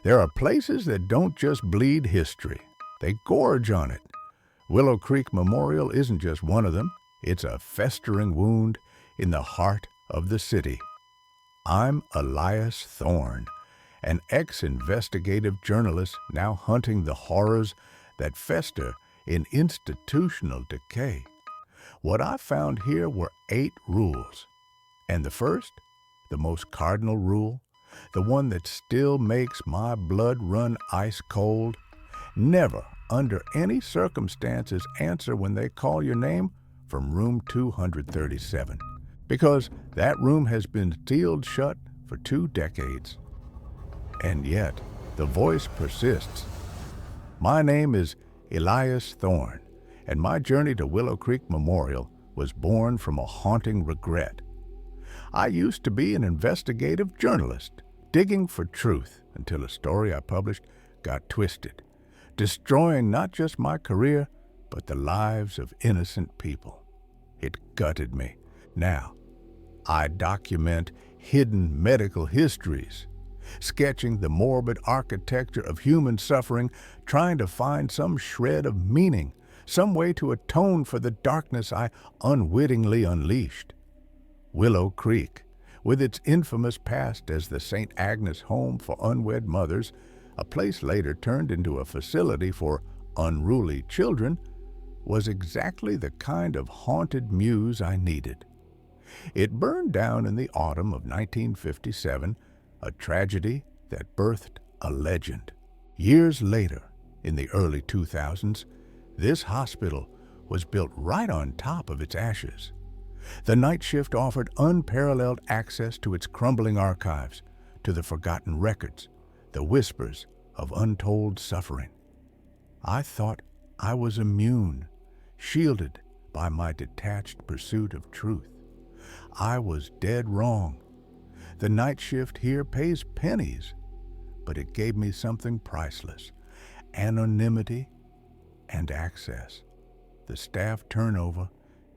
There are places that don't just bleed history. They gorge on it. Willow Creek Memorial isn't just one of them. It's a festering wound in the heart of the city. I'm Elias Thorne, an ex-investigative journalist now hunting the horrors that fester in institutional decay. What I found here were 8 rules. And the first, the most cardinal rule, the one that still makes my blood run ice cold: never, under any circumstances, answer when they call your name from room 237, because that room has been sealed shut for 2 decades. And yet, the voice persists. My name is Elias Thorne, and my journey to Willow Creek Memorial was born from a haunting regret. I used to be an investigative journalist, digging for truth until a story I published got twisted, destroying not just my career, but the lives of innocent people. It gutted me. Now, I document hidden medical histories, sketching the morbid architecture of human suffering, trying to find some shred of meaning, some way to atone for the darkness I unwittingly unleashed. Willow Creek, with its infamous past as the St. Agnes home for unwed mothers, a place later turned into a facility for unruly children, was exactly the kind of haunted muse I needed. It burned down in the autumn of 1957, a tragedy that birthed a legend. Years later, in the early 2000s, this hospital was built right on top of its ashes. The night shift offered unparalleled access to its crumbling archives, to the forgotten records, the whispers of untold suffering. I thought I was immune, shielded by my detached pursuit of truth. I was dead wrong. The night shift here pays pennies, but it gave me something priceless: anonymity and access. The staff turnover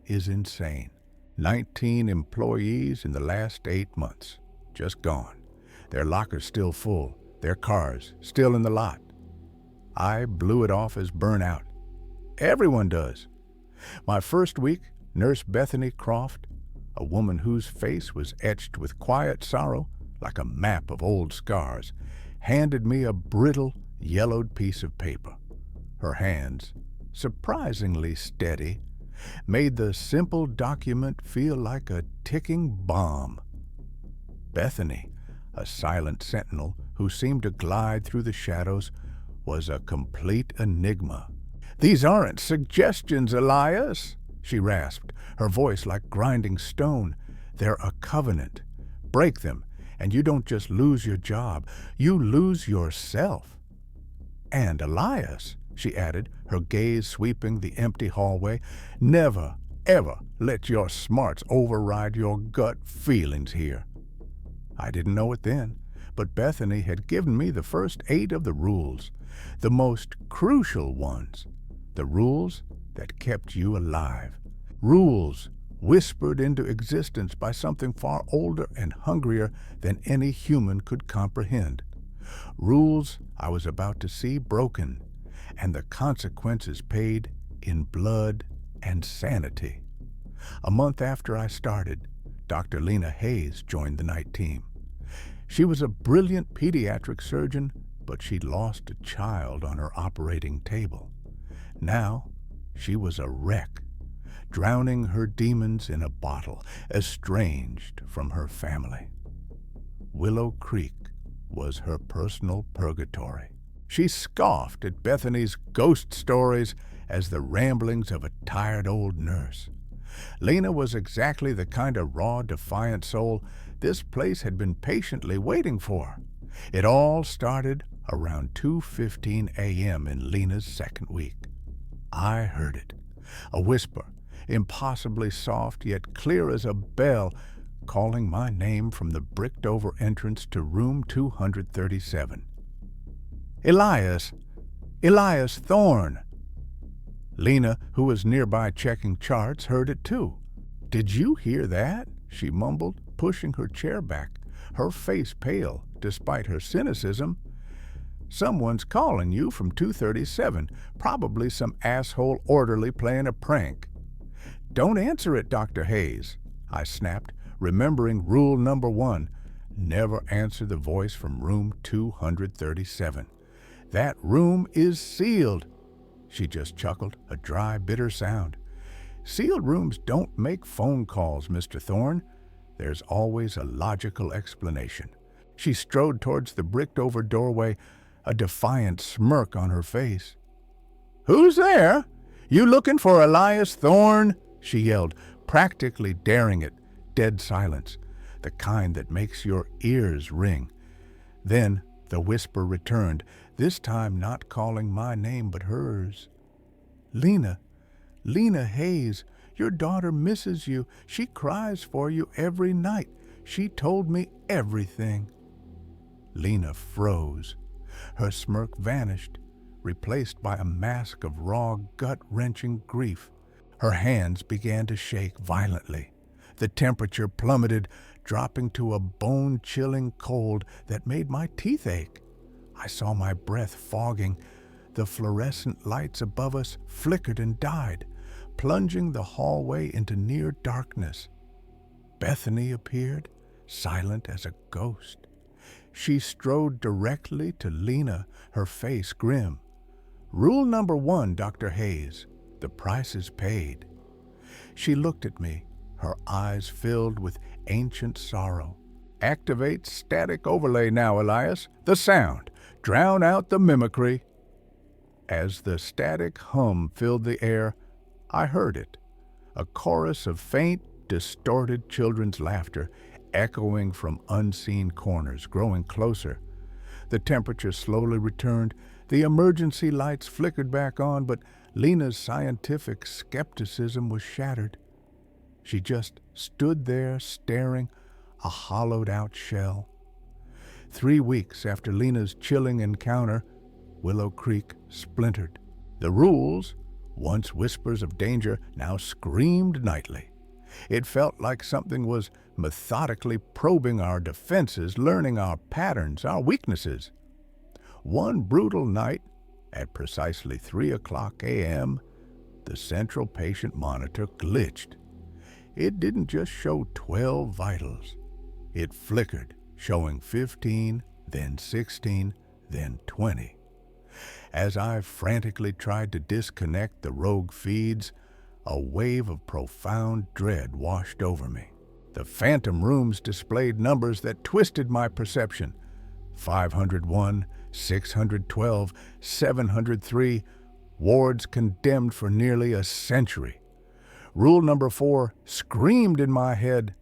is insane. 19 employees in the last 8 months, just gone. Their lockers still full, their cars still in the lot. I blew it off as burnout. Everyone does. My first week, Nurse Bethany Croft, a woman whose face was etched with quiet sorrow like a map of old scars, handed me a brittle, yellowed piece of paper. Her hands, surprisingly steady, made the simple document feel like a ticking bomb. Bethany, a silent sentinel who seemed to glide through the shadows, was a complete enigma. "These aren't suggestions, Elias," she rasped, her voice like grinding stone. "They're a covenant. Break them, and you don't just lose your job, you lose yourself." "And Elias," she added, her gaze sweeping the empty hallway, "never, ever let your smarts override your gut feelings here." I didn't know it then, but Bethany had given me the first 8 of the rules, the most crucial ones, the rules that kept you alive. Rules whispered into existence by something far older and hungrier than any human could comprehend. Rules I was about to see broken, and the consequences paid in blood and sanity. A month after I started, Dr. Lena Hayes joined the night team. She was a brilliant pediatric surgeon, but she'd lost a child on her operating table. Now, she was a wreck, drowning her demons in a bottle, estranged from her family. Willow Creek was her personal purgatory. She scoffed at Bethany's ghost stories as the ramblings of a tired old nurse. Lena was exactly the kind of raw, defiant soul this place had been patiently waiting for. It all started around 2:15 a.m. in Lena's second week. I heard it, a whisper, impossibly soft yet clear as a bell, calling my name from the bricked-over entrance to room 237. "Elias! Elias Thorne!" Lena, who was nearby checking charts, heard it too. "Did you hear that?" she mumbled, pushing her chair back, her face pale despite her cynicism. Someone's calling you from 237, probably some asshole orderly playing a prank. Don't answer it, Dr. Hayes, I snapped, remembering rule number 1. Never answer the voice from room 237. That room is sealed. She just chuckled, a dry, bitter sound. Sealed rooms don't make phone calls, Mr. Thorne. There's always a logical explanation. She strode towards the bricked-over doorway, a defiant smirk on her face. "Who's there? You looking for Elias Thorne?" she yelled, practically daring it. Dead silence, the kind that makes your ears ring. Then the whisper returned, this time not calling my name but hers. "Lena Hayes, your daughter misses you. She cries for you every night. She told me everything." Lena froze. Her smirk vanished, replaced by a mask of raw, gut-wrenching grief. Her hands began to shake violently. The temperature plummeted, dropping to a bone-chilling cold that made my teeth ache. I saw my breath fogging. The fluorescent lights above us flickered and died, plunging the hallway into near darkness. Bethany appeared, silent as a ghost. She strode directly to Lena, her face grim. "Rule number 1, Dr. Hayes. The price is paid." She looked at me, her eyes filled with ancient sorrow. "Activate static overlay now, Elias. The sound. Drown out the mimicry." As the static hum filled the air, I heard it, a chorus of faint, distorted children's laughter, echoing from unseen corners, growing closer. The temperature slowly returned. The emergency lights flickered back on, but Lena's scientific skepticism was shattered. She just stood there staring, a hollowed-out shell. 3 weeks after Lena's chilling encounter, Willow Creek splintered. The rules, once whispers of danger, now screamed nightly. It felt like something was methodically probing our defenses, learning our patterns, our weaknesses. One brutal night, at precisely 3:00 a.m., the central patient monitor glitched. It didn't just show 12 vitals. It flickered, showing 15, then 16, then 20. As I frantically tried to disconnect the rogue feeds, a wave of profound dread washed over me. The phantom rooms displayed numbers that twisted my perception. 501, 612, 703, wards condemned for nearly a century. Rule number 4 screamed in my head,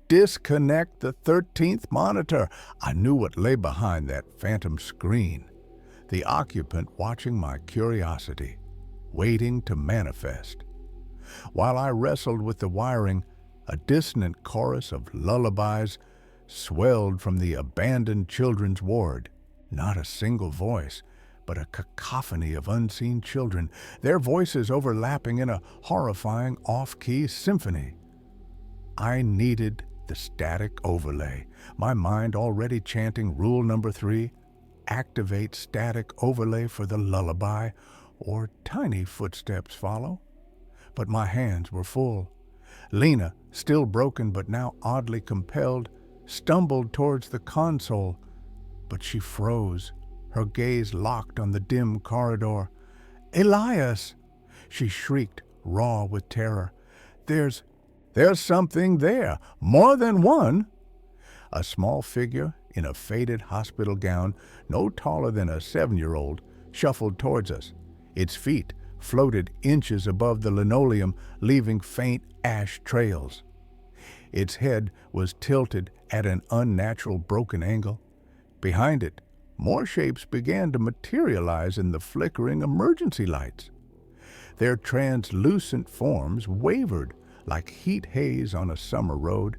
"Disconnect the 13th monitor." I knew what lay behind that phantom screen. The occupant watching my curiosity, waiting to manifest. While I wrestled with the wiring, a dissonant chorus of lullabies swelled from the abandoned children's ward. Not a single voice, but a cacophony of unseen children, their voices overlapping in a horrifying off-key symphony. I needed the static overlay, my mind already chanting rule number 3, activate static overlay for the lullaby, or tiny footsteps follow. But my hands were full. Lena, still broken but now oddly compelled, stumbled towards the console, but she froze, her gaze locked on the dim corridor. "Elias!" she shrieked, raw with terror. There's something there, more than one." A small figure in a faded hospital gown, no taller than a 7-year-old, shuffled towards us. Its feet floated inches above the linoleum, leaving faint ash trails. Its head was tilted at an unnatural broken angle. Behind it, more shapes began to materialize in the flickering emergency lights. Their translucent forms wavered like heat haze on a summer road,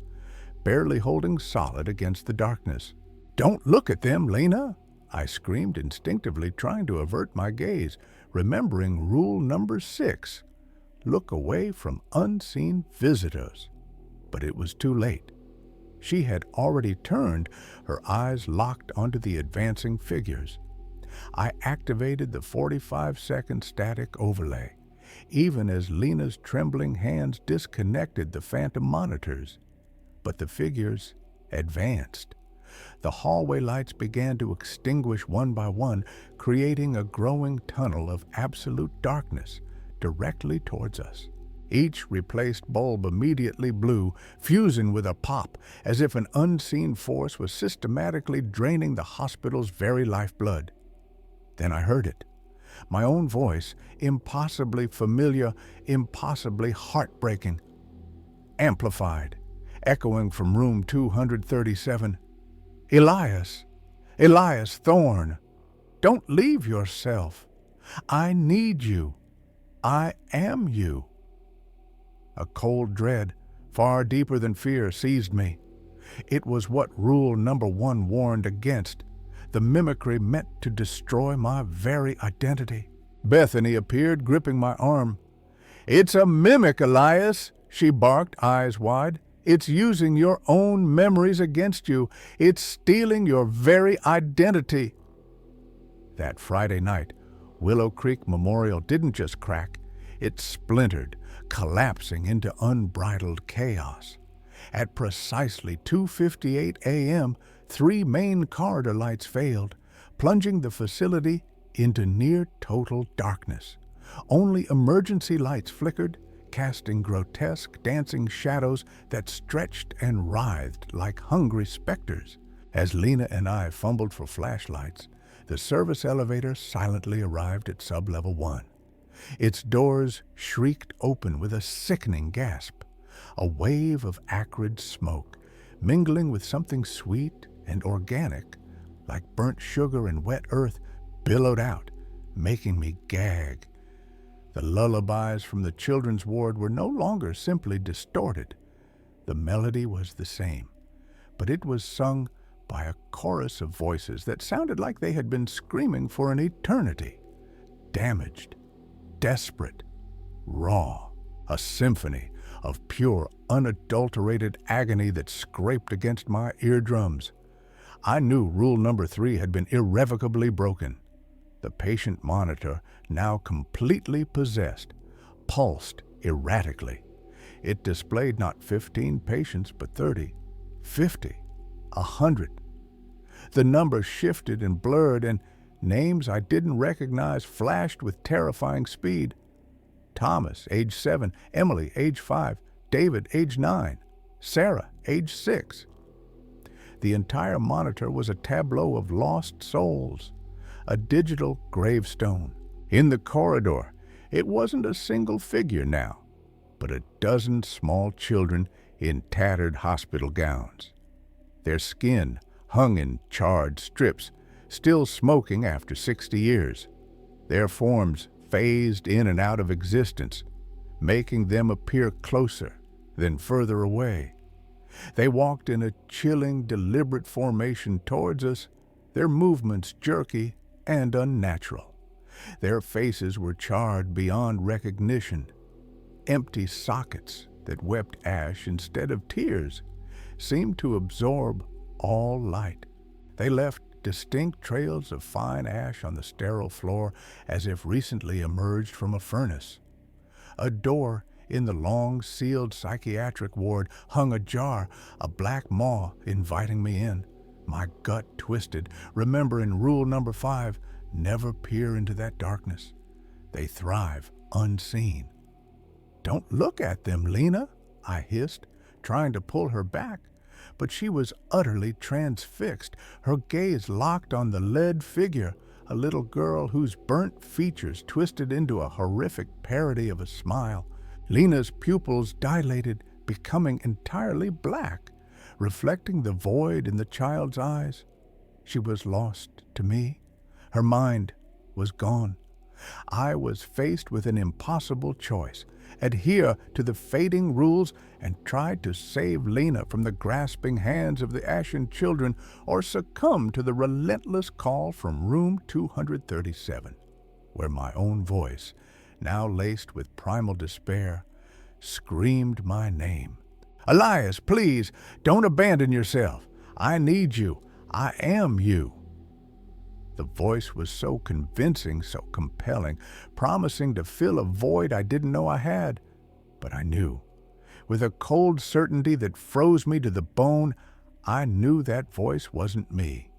barely holding solid against the darkness. "Don't look at them, Lena!" I screamed instinctively, trying to avert my gaze, remembering rule number 6, look away from unseen visitors. But it was too late. She had already turned, her eyes locked onto the advancing figures. I activated the 45-second static overlay, even as Lena's trembling hands disconnected the phantom monitors. But the figures advanced. The hallway lights began to extinguish one by one, creating a growing tunnel of absolute darkness directly towards us. Each replaced bulb immediately blew, fusing with a pop, as if an unseen force was systematically draining the hospital's very lifeblood. Then I heard it. My own voice, impossibly familiar, impossibly heartbreaking, amplified, echoing from room 237. Elias, Elias Thorne, don't leave yourself. I need you. I am you. A cold dread, far deeper than fear, seized me. It was what rule number 1 warned against, the mimicry meant to destroy my very identity. Bethany appeared, gripping my arm. "It's a mimic, Elias," she barked, eyes wide. "It's using your own memories against you. It's stealing your very identity." That Friday night, Willow Creek Memorial didn't just crack, it splintered, collapsing into unbridled chaos. At precisely 2:58 a.m., 3 main corridor lights failed, plunging the facility into near-total darkness. Only emergency lights flickered, casting grotesque, dancing shadows that stretched and writhed like hungry specters. As Lena and I fumbled for flashlights, the service elevator silently arrived at Sublevel 1. Its doors shrieked open with a sickening gasp. A wave of acrid smoke, mingling with something sweet and organic, like burnt sugar and wet earth, billowed out, making me gag. The lullabies from the children's ward were no longer simply distorted. The melody was the same, but it was sung by a chorus of voices that sounded like they had been screaming for an eternity. Damaged, desperate, raw, a symphony of pure, unadulterated agony that scraped against my eardrums. I knew rule number 3 had been irrevocably broken. The patient monitor, now completely possessed, pulsed erratically. It displayed not 15 patients, but 30, 50, 100. The numbers shifted and blurred, and names I didn't recognize flashed with terrifying speed. Thomas, age 7, Emily, age 5, David, age 9, Sarah, age 6. The entire monitor was a tableau of lost souls, a digital gravestone. In the corridor, it wasn't a single figure now, but a dozen small children in tattered hospital gowns. Their skin hung in charred strips, still smoking after 60 years. Their forms phased in and out of existence, making them appear closer, then further away. They walked in a chilling, deliberate formation towards us, their movements jerky and unnatural. Their faces were charred beyond recognition, empty sockets that wept ash instead of tears seemed to absorb all light. They left distinct trails of fine ash on the sterile floor as if recently emerged from a furnace. A door in the long, sealed psychiatric ward hung ajar, a black maw inviting me in. My gut twisted, remembering rule number 5, never peer into that darkness. They thrive unseen. "Don't look at them, Lena," I hissed, trying to pull her back. But she was utterly transfixed, her gaze locked on the lead figure, a little girl whose burnt features twisted into a horrific parody of a smile. Lena's pupils dilated, becoming entirely black, reflecting the void in the child's eyes. She was lost to me. Her mind was gone. I was faced with an impossible choice: adhere to the fading rules and try to save Lena from the grasping hands of the ashen children, or succumb to the relentless call from room 237, where my own voice, now laced with primal despair, screamed my name. "Elias, please, don't abandon yourself. I need you. I am you." The voice was so convincing, so compelling, promising to fill a void I didn't know I had. But I knew. With a cold certainty that froze me to the bone, I knew that voice wasn't me.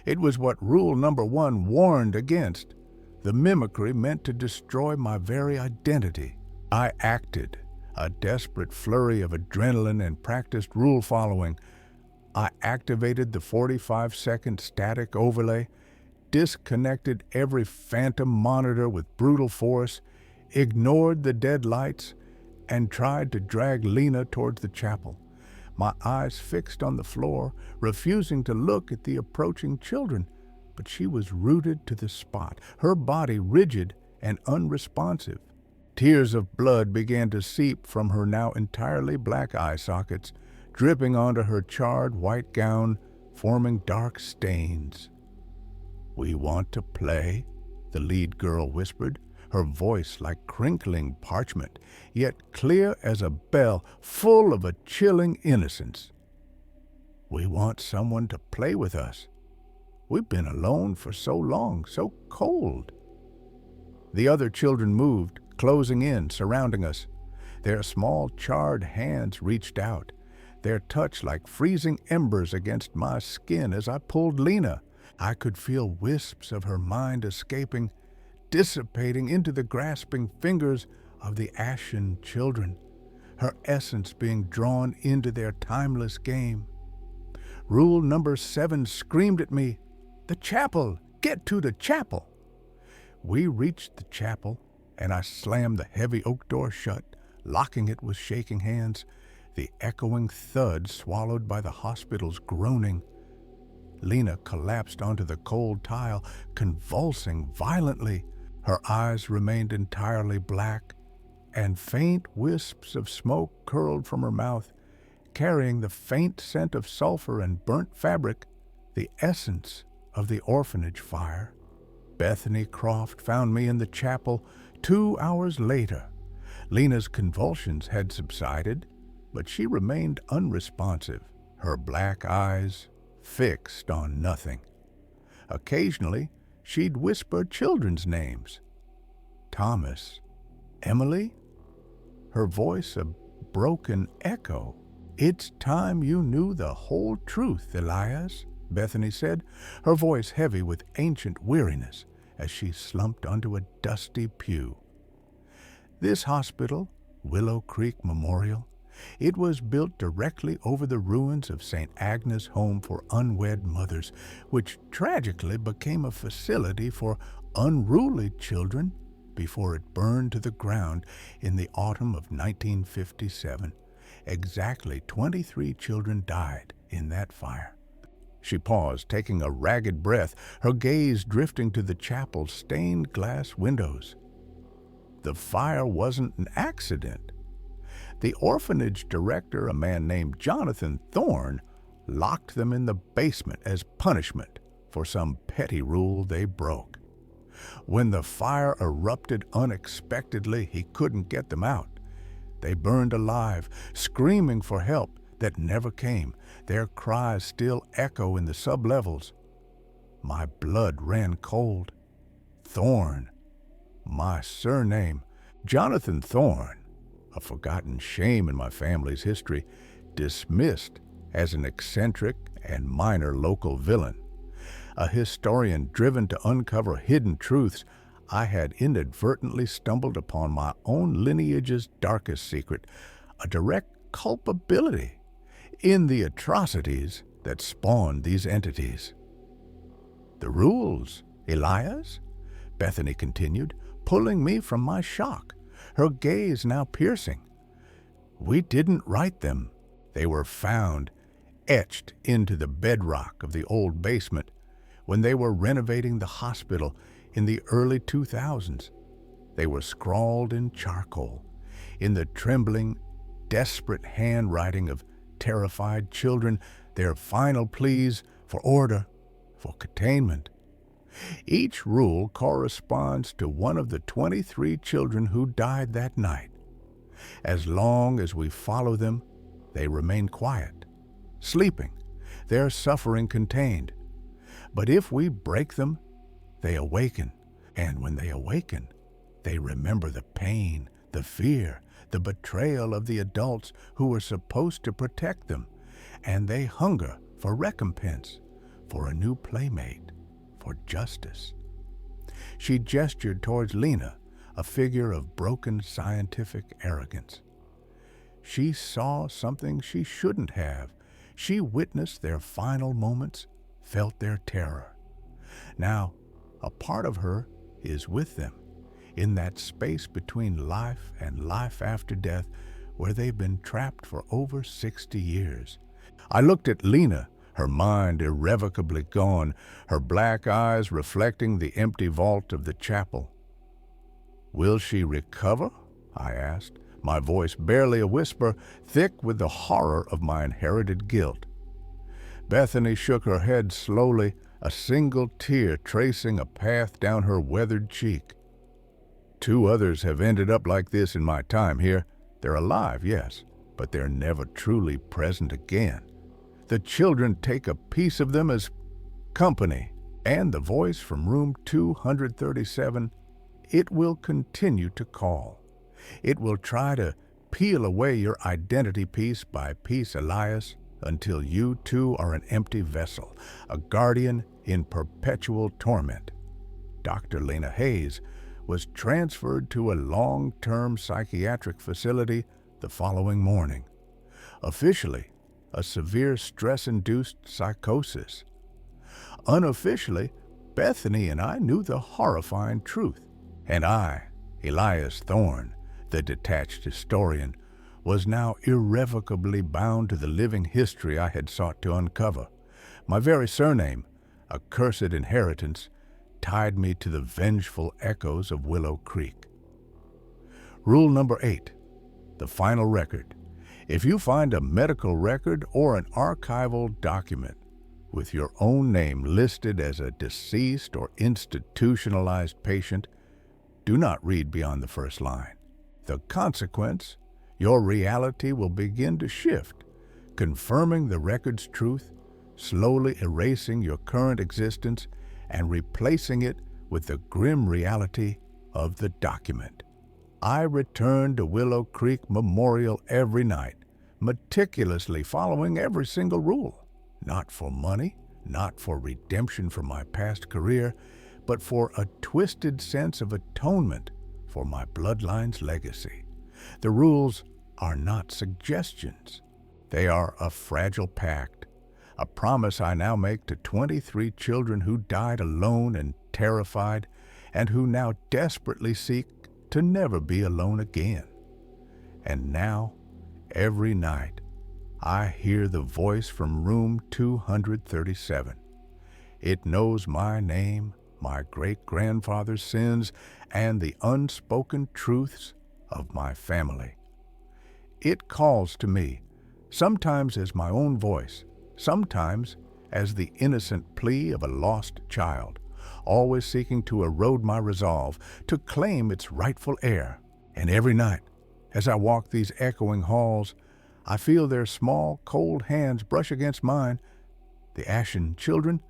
It was what rule number 1 warned against. The mimicry meant to destroy my very identity. I acted, a desperate flurry of adrenaline and practiced rule following. I activated the 45-second static overlay, disconnected every phantom monitor with brutal force, ignored the dead lights, and tried to drag Lena towards the chapel, my eyes fixed on the floor, refusing to look at the approaching children. But she was rooted to the spot, her body rigid and unresponsive. Tears of blood began to seep from her now entirely black eye sockets, dripping onto her charred white gown, forming dark stains. "We want to play," the lead girl whispered, her voice like crinkling parchment, yet clear as a bell, full of a chilling innocence. "We want someone to play with us. We've been alone for so long, so cold." The other children moved, closing in, surrounding us. Their small, charred hands reached out, their touch like freezing embers against my skin as I pulled Lena. I could feel wisps of her mind escaping, dissipating into the grasping fingers of the ashen children, her essence being drawn into their timeless game. Rule number 7 screamed at me, "The chapel! Get to the chapel!" We reached the chapel, and I slammed the heavy oak door shut, locking it with shaking hands, the echoing thud swallowed by the hospital's groaning. Lena collapsed onto the cold tile, convulsing violently. Her eyes remained entirely black, and faint wisps of smoke curled from her mouth, carrying the faint scent of sulfur and burnt fabric, the essence of the orphanage fire. Bethany Croft found me in the chapel 2 hours later. Lena's convulsions had subsided, but she remained unresponsive, her black eyes fixed on nothing. Occasionally, she'd whisper children's names. Thomas, Emily, her voice a broken echo. "It's time you knew the whole truth, Elias," Bethany said, her voice heavy with ancient weariness as she slumped onto a dusty pew. This hospital, Willow Creek Memorial, it was built directly over the ruins of St. Agnes' Home for Unwed Mothers, which tragically became a facility for unruly children before it burned to the ground in the autumn of 1957. Exactly 23 children died in that fire. She paused, taking a ragged breath, her gaze drifting to the chapel's stained glass windows. The fire wasn't an accident. The orphanage director, a man named Jonathan Thorne, locked them in the basement as punishment for some petty rule they broke. When the fire erupted unexpectedly, he couldn't get them out. They burned alive, screaming for help that never came. Their cries still echo in the sublevels. My blood ran cold. Thorne, my surname, Jonathan Thorne, a forgotten shame in my family's history, dismissed as an eccentric and minor local villain. A historian driven to uncover hidden truths, I had inadvertently stumbled upon my own lineage's darkest secret, a direct culpability in the atrocities that spawned these entities. "The rules, Elias?" Bethany continued, pulling me from my shock, her gaze now piercing. "We didn't write them. They were found, etched into the bedrock of the old basement when they were renovating the hospital in the early 2000s. They were scrawled in charcoal, in the trembling, desperate handwriting of terrified children, their final pleas for order, for containment. Each rule corresponds to one of the 23 children who died that night. As long as we follow them, they remain quiet, sleeping, their suffering contained. But if we break them, they awaken. And when they awaken, they remember the pain, the fear, the betrayal of the adults who were supposed to protect them. And they hunger for recompense, for a new playmate, for justice. She gestured towards Lena, a figure of broken scientific arrogance. She saw something she shouldn't have. She witnessed their final moments, felt their terror. Now, a part of her is with them, in that space between life and life after death, where they've been trapped for over 60 years. I looked at Lena, her mind irrevocably gone, her black eyes reflecting the empty vault of the chapel. "Will she recover?" I asked, my voice barely a whisper, thick with the horror of my inherited guilt. Bethany shook her head slowly, a single tear tracing a path down her weathered cheek. "2 others have ended up like this in my time here. They're alive, yes, but they're never truly present again. The children take a piece of them as company." And the voice from room 237, "It will continue to call. It will try to peel away your identity piece by piece, Elias, until you too are an empty vessel, a guardian in perpetual torment." Dr. Lena Hayes was transferred to a long-term psychiatric facility the following morning. Officially, a severe stress-induced psychosis. Unofficially, Bethany and I knew the horrifying truth. And I, Elias Thorne, the detached historian, was now irrevocably bound to the living history I had sought to uncover. My very surname, a cursed inheritance, tied me to the vengeful echoes of Willow Creek. Rule number 8, the final record. If you find a medical record or an archival document with your own name listed as a deceased or institutionalized patient, do not read beyond the first line. The consequence, your reality will begin to shift, confirming the record's truth, slowly erasing your current existence and replacing it with the grim reality of the document. I returned to Willow Creek Memorial every night, meticulously following every single rule. Not for money, not for redemption from my past career, but for a twisted sense of atonement for my bloodline's legacy. The rules are not suggestions. They are a fragile pact, a promise I now make to 23 children who died alone and terrified, and who now desperately seek to never be alone again. And now, every night, I hear the voice from room 237. It knows my name, my great-grandfather's sins, and the unspoken truths of my family. It calls to me, sometimes as my own voice, sometimes as the innocent plea of a lost child, always seeking to erode my resolve, to claim its rightful heir. And every night, as I walk these echoing halls, I feel their small, cold hands brush against mine, the ashen children,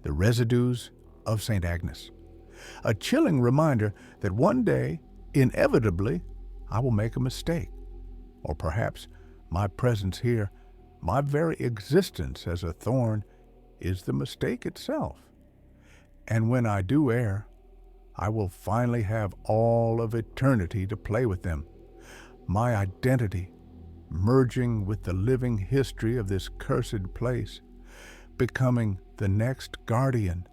the residues of St. Agnes. A chilling reminder that one day, inevitably, I will make a mistake. Or perhaps my presence here, my very existence as a thorn, is the mistake itself. And when I do err, I will finally have all of eternity to play with them. My identity merging with the living history of this cursed place, becoming the next guardian,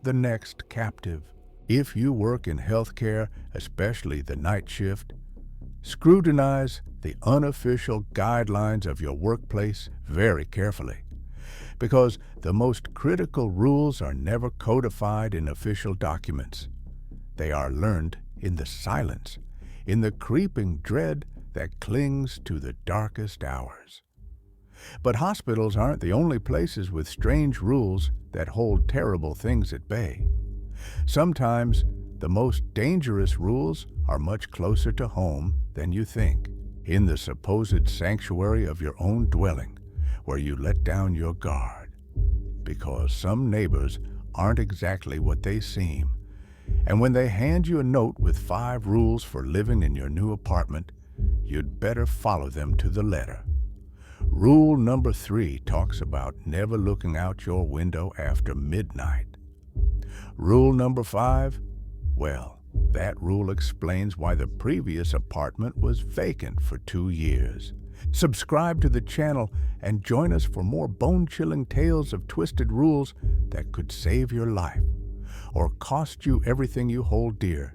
the next captive. If you work in healthcare, especially the night shift, scrutinize the unofficial guidelines of your workplace very carefully, because the most critical rules are never codified in official documents. They are learned in the silence, in the creeping dread that clings to the darkest hours. But hospitals aren't the only places with strange rules that hold terrible things at bay. Sometimes the most dangerous rules are much closer to home than you think, in the supposed sanctuary of your own dwelling, where you let down your guard. Because some neighbors aren't exactly what they seem, And when they hand you a note with 5 rules for living in your new apartment, you'd better follow them to the letter. Rule number 3 talks about never looking out your window after midnight. Rule number 5, well, that rule explains why the previous apartment was vacant for 2 years. Subscribe to the channel and join us for more bone-chilling tales of twisted rules that could save your life or cost you everything you hold dear